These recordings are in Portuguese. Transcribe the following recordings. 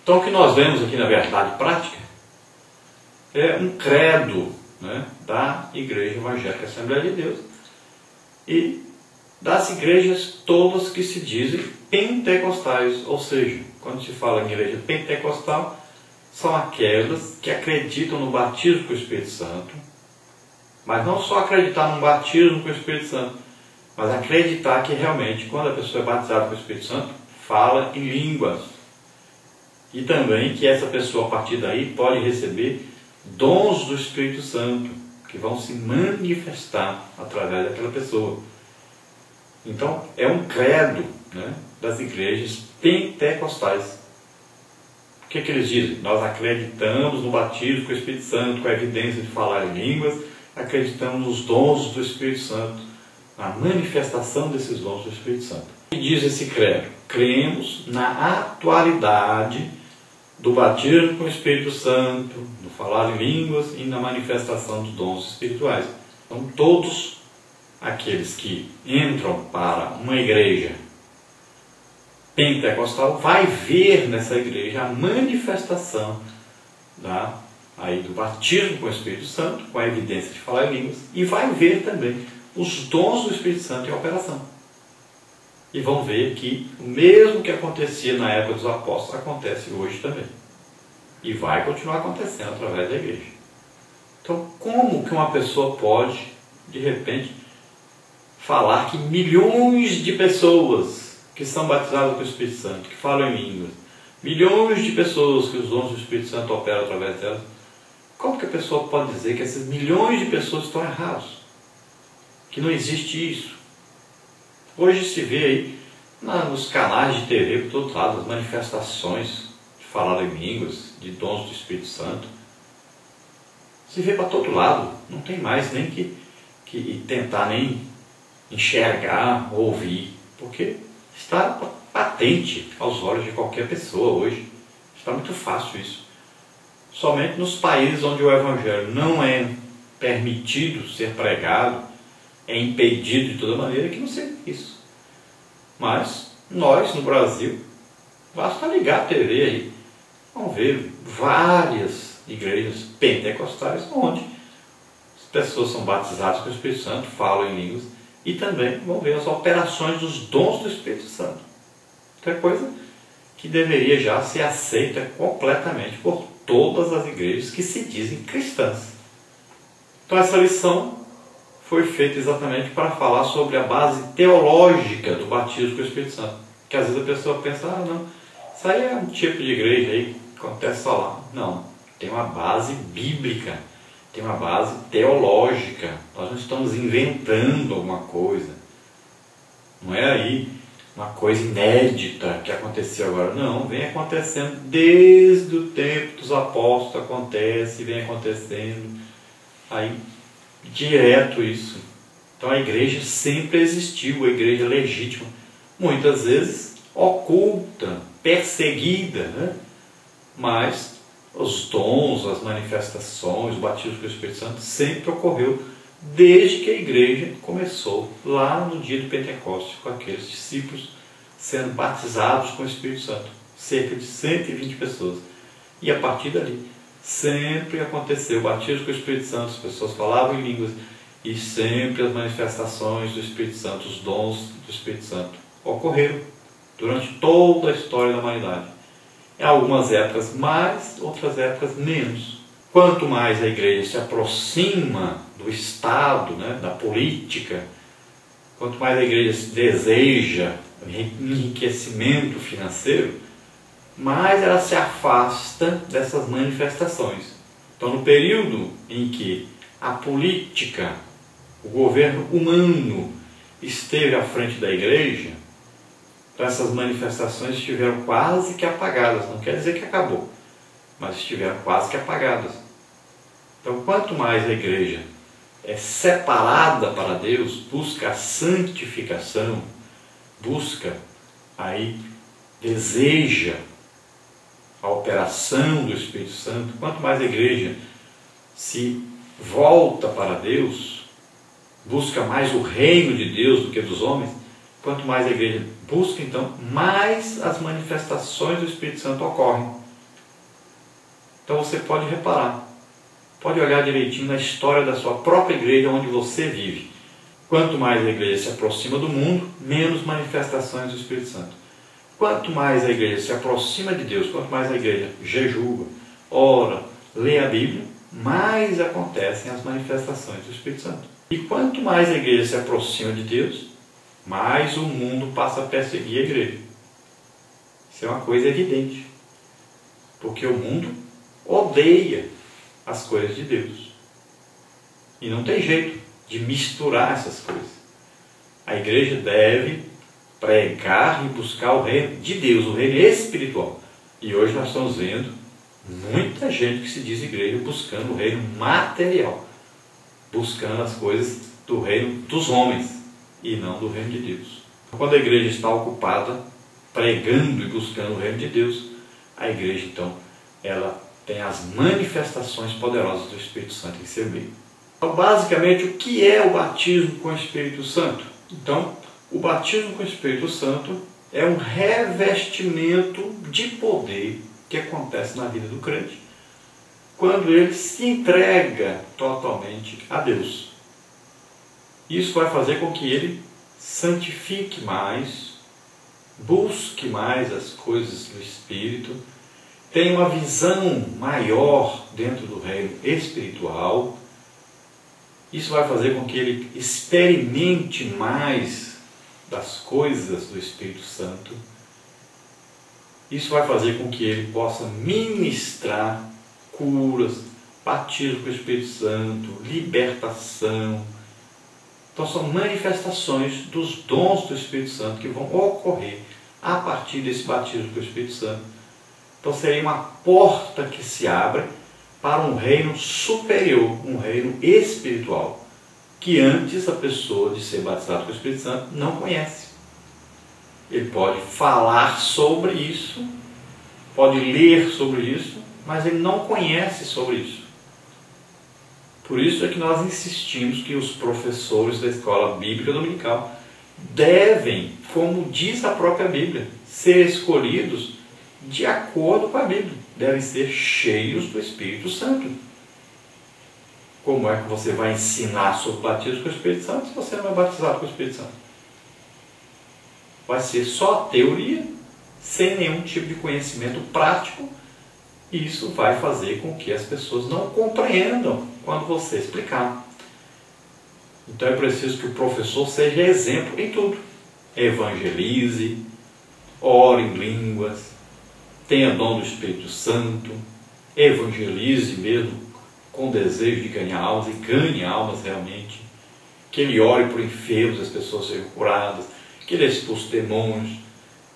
Então o que nós vemos aqui na verdade prática é um credo, né, da Igreja Evangélica Assembleia de Deus e das igrejas todas que se dizem pentecostais, ou seja, quando se fala em igreja pentecostal, são aquelas que acreditam no batismo com o Espírito Santo, mas não só acreditar no batismo com o Espírito Santo, mas acreditar que realmente quando a pessoa é batizada com o Espírito Santo, fala em línguas. E também que essa pessoa a partir daí pode receber dons do Espírito Santo, que vão se manifestar através daquela pessoa. Então é um credo, né, das igrejas pentecostais. O que eles dizem? Nós acreditamos no batismo com o Espírito Santo, com a evidência de falar em línguas, acreditamos nos dons do Espírito Santo, na manifestação desses dons do Espírito Santo. O que diz esse credo? Cremos na atualidade do batismo com o Espírito Santo, no falar em línguas e na manifestação dos dons espirituais. Então todos aqueles que entram para uma igreja pentecostal vai ver nessa igreja a manifestação do batismo com o Espírito Santo, com a evidência de falar em línguas, e vai ver também os dons do Espírito Santo em operação. E vão ver que o mesmo que acontecia na época dos apóstolos acontece hoje também. E vai continuar acontecendo através da igreja. Então, como que uma pessoa pode, de repente, falar que milhões de pessoas que são batizadas com o Espírito Santo, que falam em línguas, milhões de pessoas que os dons do Espírito Santo operam através delas, como que a pessoa pode dizer que essas milhões de pessoas estão erradas? Que não existe isso? Hoje se vê aí nos canais de TV por todo lado as manifestações de falar em línguas, de dons do Espírito Santo. Se vê para todo lado, não tem mais nem que tentar nem enxergar, ouvir, porque está patente aos olhos de qualquer pessoa hoje. Está muito fácil isso. Somente nos países onde o Evangelho não é permitido ser pregado, é impedido de toda maneira, que não seja isso. Mas nós, no Brasil, basta ligar a TV aí, vão ver várias igrejas pentecostais onde as pessoas são batizadas com o Espírito Santo, falam em línguas, e também vão ver as operações dos dons do Espírito Santo. Então é coisa que deveria já ser aceita completamente por todas as igrejas que se dizem cristãs. Então essa lição foi feita exatamente para falar sobre a base teológica do batismo com o Espírito Santo. Que às vezes a pessoa pensa, não, isso aí é um tipo de igreja aí que acontece só lá. Não, tem uma base bíblica, tem uma base teológica. Nós não estamos inventando alguma coisa. Não é aí uma coisa inédita que aconteceu agora. Não, vem acontecendo desde o tempo dos apóstolos, acontece, vem acontecendo. Aí, direto isso. Então a igreja sempre existiu, a igreja legítima. Muitas vezes oculta, perseguida, né? Mas os dons, as manifestações, o batismo com o Espírito Santo sempre ocorreu desde que a igreja começou, lá no dia do Pentecostes, com aqueles discípulos sendo batizados com o Espírito Santo, cerca de 120 pessoas. E a partir dali, sempre aconteceu o batismo com o Espírito Santo, as pessoas falavam em línguas, e sempre as manifestações do Espírito Santo, os dons do Espírito Santo, ocorreram durante toda a história da humanidade. Em algumas épocas mais, outras épocas menos. Quanto mais a igreja se aproxima do Estado, né, da política, quanto mais a igreja deseja enriquecimento financeiro, mais ela se afasta dessas manifestações. Então, no período em que a política, o governo humano esteve à frente da igreja, essas manifestações estiveram quase que apagadas. Não quer dizer que acabou, mas estiveram quase que apagadas. Então, quanto mais a igreja é separada para Deus, busca a santificação, busca aí, deseja a operação do Espírito Santo, quanto mais a igreja se volta para Deus, busca mais o reino de Deus do que dos homens, quanto mais a igreja busca, então, mais as manifestações do Espírito Santo ocorrem. Então você pode reparar, pode olhar direitinho na história da sua própria igreja onde você vive. Quanto mais a igreja se aproxima do mundo, menos manifestações do Espírito Santo. Quanto mais a igreja se aproxima de Deus, quanto mais a igreja jejua, ora, lê a Bíblia, mais acontecem as manifestações do Espírito Santo. E quanto mais a igreja se aproxima de Deus, mais o mundo passa a perseguir a igreja. Isso é uma coisa evidente. Porque o mundo odeia as coisas de Deus. E não tem jeito de misturar essas coisas. A igreja deve pregar e buscar o reino de Deus, o reino espiritual. E hoje nós estamos vendo muita gente que se diz igreja buscando o reino material, buscando as coisas do reino dos homens e não do reino de Deus. Quando a igreja está ocupada pregando e buscando o reino de Deus, a igreja então ela tem as manifestações poderosas do Espírito Santo em seu meio. Então, basicamente, o que é o batismo com o Espírito Santo? Então, o batismo com o Espírito Santo é um revestimento de poder que acontece na vida do crente quando ele se entrega totalmente a Deus. Isso vai fazer com que ele santifique mais, busque mais as coisas do Espírito, tenha uma visão maior dentro do reino espiritual. Isso vai fazer com que ele experimente mais das coisas do Espírito Santo. Isso vai fazer com que ele possa ministrar curas, batismo com o Espírito Santo, libertação. Então são manifestações dos dons do Espírito Santo que vão ocorrer a partir desse batismo com o Espírito Santo. Então seria uma porta que se abre para um reino superior, um reino espiritual, que antes a pessoa de ser batizada com o Espírito Santo não conhece. Ele pode falar sobre isso, pode ler sobre isso, mas ele não conhece sobre isso. Por isso é que nós insistimos que os professores da escola bíblica dominical devem, como diz a própria Bíblia, ser escolhidos de acordo com a Bíblia. Devem ser cheios do Espírito Santo. Como é que você vai ensinar sobre o batismo com o Espírito Santo se você não é batizado com o Espírito Santo? Vai ser só teoria, sem nenhum tipo de conhecimento prático, e isso vai fazer com que as pessoas não compreendam quando você explicar. Então é preciso que o professor seja exemplo em tudo. Evangelize, ore em línguas, tenha dom do Espírito Santo, evangelize mesmo com desejo de ganhar almas e ganhe almas realmente, que ele ore por enfermos, as pessoas sejam curadas, que ele expulse demônios.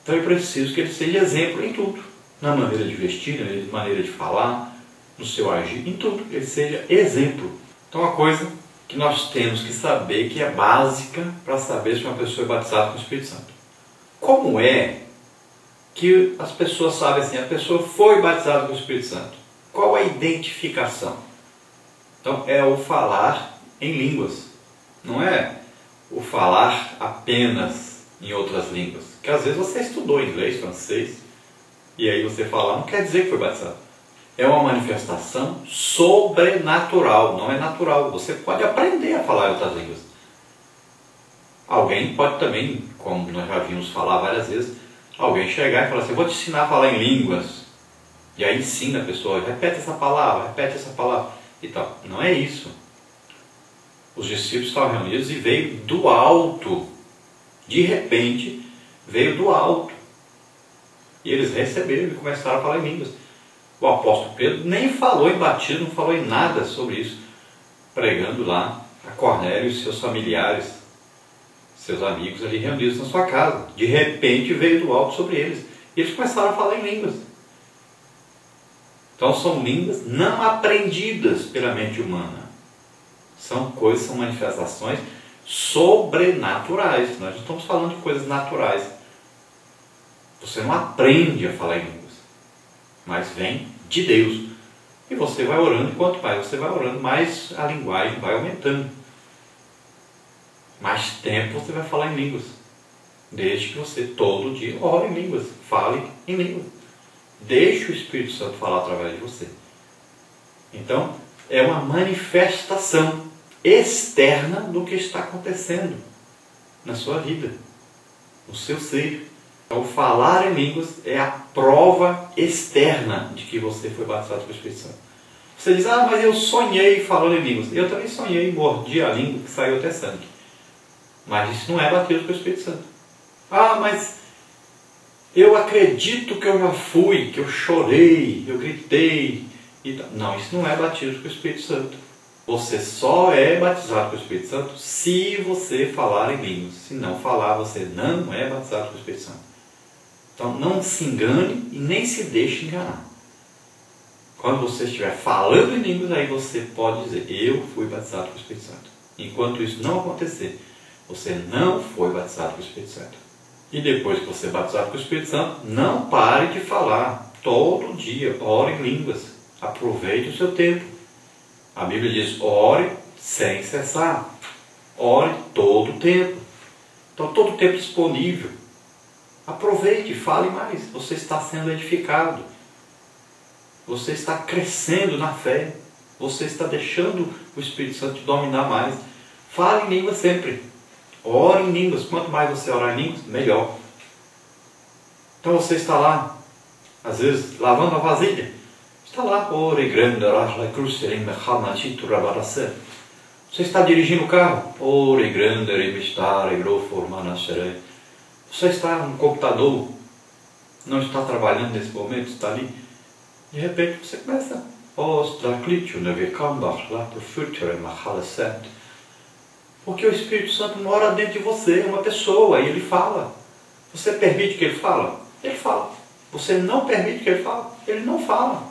Então é preciso que ele seja exemplo em tudo, na maneira de vestir, na maneira de falar, no seu agir, em tudo, que ele seja exemplo. Então uma coisa que nós temos que saber, que é básica para saber se uma pessoa é batizada com o Espírito Santo. Como é que as pessoas sabem assim, a pessoa foi batizada com o Espírito Santo? Qual a identificação? Então é o falar em línguas, não é o falar apenas em outras línguas, que às vezes você estudou inglês, francês, e aí você falar não quer dizer que foi batizado. É uma manifestação sobrenatural, não é natural. Você pode aprender a falar em outras línguas. Alguém pode também, como nós já vimos falar várias vezes, alguém chegar e falar assim, vou te ensinar a falar em línguas. E aí ensina a pessoa, repete essa palavra e tal. Não é isso. Os discípulos estavam reunidos e veio do alto. De repente, veio do alto. E eles receberam e começaram a falar em línguas. O apóstolo Pedro nem falou em batismo, não falou em nada sobre isso, pregando lá a Cornélio e seus familiares, seus amigos ali reunidos na sua casa. De repente veio do alto sobre eles. E eles começaram a falar em línguas. Então são línguas não aprendidas pela mente humana. São coisas, são manifestações sobrenaturais. Nós não estamos falando de coisas naturais. Você não aprende a falar em línguas, mas vem de Deus. E você vai orando, e quanto mais você vai orando, mais a linguagem vai aumentando. Mais tempo você vai falar em línguas. Desde que você todo dia ore em línguas, fale em línguas. Deixe o Espírito Santo falar através de você. Então, é uma manifestação externa do que está acontecendo na sua vida, no seu ser. Então, o falar em línguas é a prova externa de que você foi batizado com o Espírito Santo. Você diz, mas eu sonhei falando em línguas. Eu também sonhei, mordi a língua que saiu até sangue. Mas isso não é batismo com o Espírito Santo. Mas eu acredito que eu já fui, que eu chorei, eu gritei. Não, isso não é batismo com o Espírito Santo. Você só é batizado com o Espírito Santo se você falar em línguas. Se não falar, você não é batizado com o Espírito Santo. Então não se engane e nem se deixe enganar. Quando você estiver falando em línguas, aí você pode dizer, eu fui batizado com o Espírito Santo. Enquanto isso não acontecer, você não foi batizado com o Espírito Santo. E depois que você é batizado com o Espírito Santo, não pare de falar. Todo dia, ore em línguas. Aproveite o seu tempo. A Bíblia diz, ore sem cessar. Ore todo o tempo. Então, todo o tempo disponível. Aproveite, fale mais. Você está sendo edificado. Você está crescendo na fé. Você está deixando o Espírito Santo te dominar mais. Fale em línguas sempre. Ore em línguas. Quanto mais você orar em línguas, melhor. Então você está lá, às vezes, lavando a vasilha. Está lá. Você está dirigindo o carro. Você está no computador. Não está trabalhando nesse momento, está ali. De repente você começa. Porque o Espírito Santo mora dentro de você, é uma pessoa, e ele fala. Você permite que ele fala? Ele fala. Você não permite que ele fale? Ele não fala.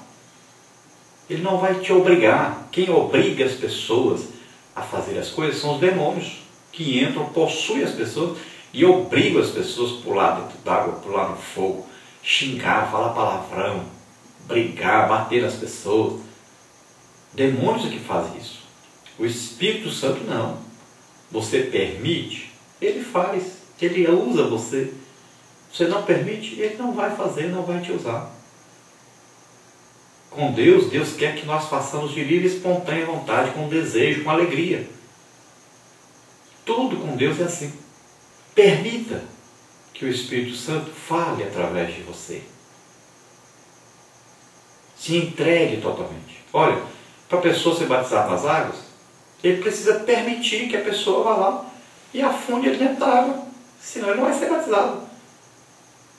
Ele não vai te obrigar. Quem obriga as pessoas a fazer as coisas são os demônios, que entram, possuem as pessoas e obrigam as pessoas a pular dentro d'água, pular no fogo, xingar, falar palavrão, brigar, bater nas pessoas. Demônios é que fazem isso. O Espírito Santo não. Você permite, ele faz, ele usa você. Você não permite, ele não vai fazer, não vai te usar. Com Deus, Deus quer que nós façamos de livre e espontânea vontade, com desejo, com alegria. Tudo com Deus é assim. Permita que o Espírito Santo fale através de você. Se entregue totalmente. Olha, para a pessoa ser batizada nas águas, ele precisa permitir que a pessoa vá lá e afunde ele dentro da água. Senão ele não vai ser batizado.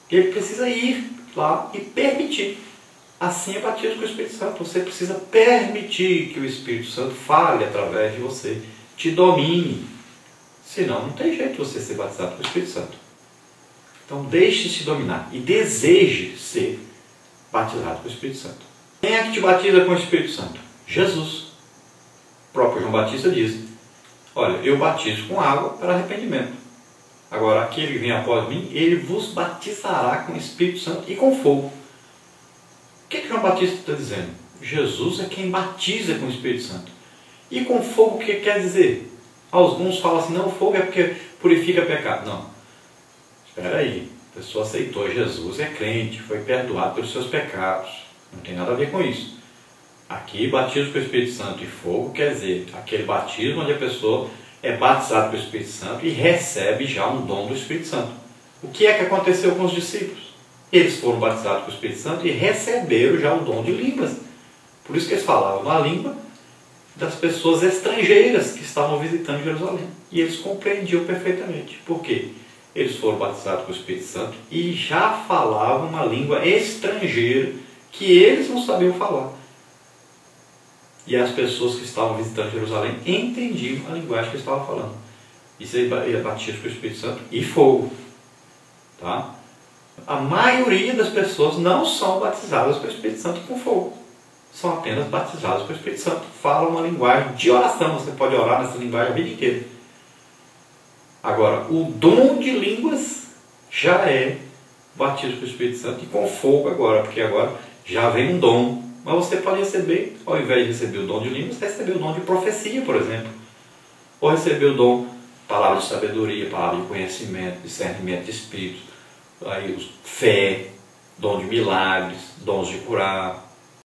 Ele precisa ir lá e permitir. Assim é batismo com o Espírito Santo. Você precisa permitir que o Espírito Santo fale através de você, te domine. Senão não tem jeito de você ser batizado com o Espírito Santo. Então deixe-se dominar e deseje ser batizado com o Espírito Santo. Quem é que te batiza com o Espírito Santo? Jesus. O próprio João Batista diz, olha, eu batizo com água para arrependimento. Agora, aquele que vem após mim, ele vos batizará com o Espírito Santo e com fogo. O que João Batista está dizendo? Jesus é quem batiza com o Espírito Santo. E com fogo, o que quer dizer? Alguns falam assim, não, o fogo é porque purifica pecado. Não. Espera aí. A pessoa aceitou Jesus, é crente, foi perdoado pelos seus pecados. Não tem nada a ver com isso. Aqui, batismo com o Espírito Santo e fogo quer dizer aquele batismo onde a pessoa é batizada com o Espírito Santo e recebe já um dom do Espírito Santo. O que é que aconteceu com os discípulos? Eles foram batizados com o Espírito Santo e receberam já o dom de línguas. Por isso que eles falavam na língua das pessoas estrangeiras que estavam visitando Jerusalém. E eles compreendiam perfeitamente. Por quê? Eles foram batizados com o Espírito Santo e já falavam uma língua estrangeira que eles não sabiam falar. E as pessoas que estavam visitando Jerusalém entendiam a linguagem que eles estavam falando. Isso aí é batismo com o Espírito Santo e fogo. Tá? A maioria das pessoas não são batizadas com o Espírito Santo e com fogo. São apenas batizadas com o Espírito Santo. Falam uma linguagem de oração. Você pode orar nessa linguagem a vida inteira. Agora, o dom de línguas já é batismo com o Espírito Santo e com fogo agora. Porque agora já vem um dom. Mas você pode receber, ao invés de receber o dom de línguas, receber o dom de profecia, por exemplo. Ou receber o dom, palavra de sabedoria, palavra de conhecimento, discernimento de espírito, aí, fé, dom de milagres, dons de curar,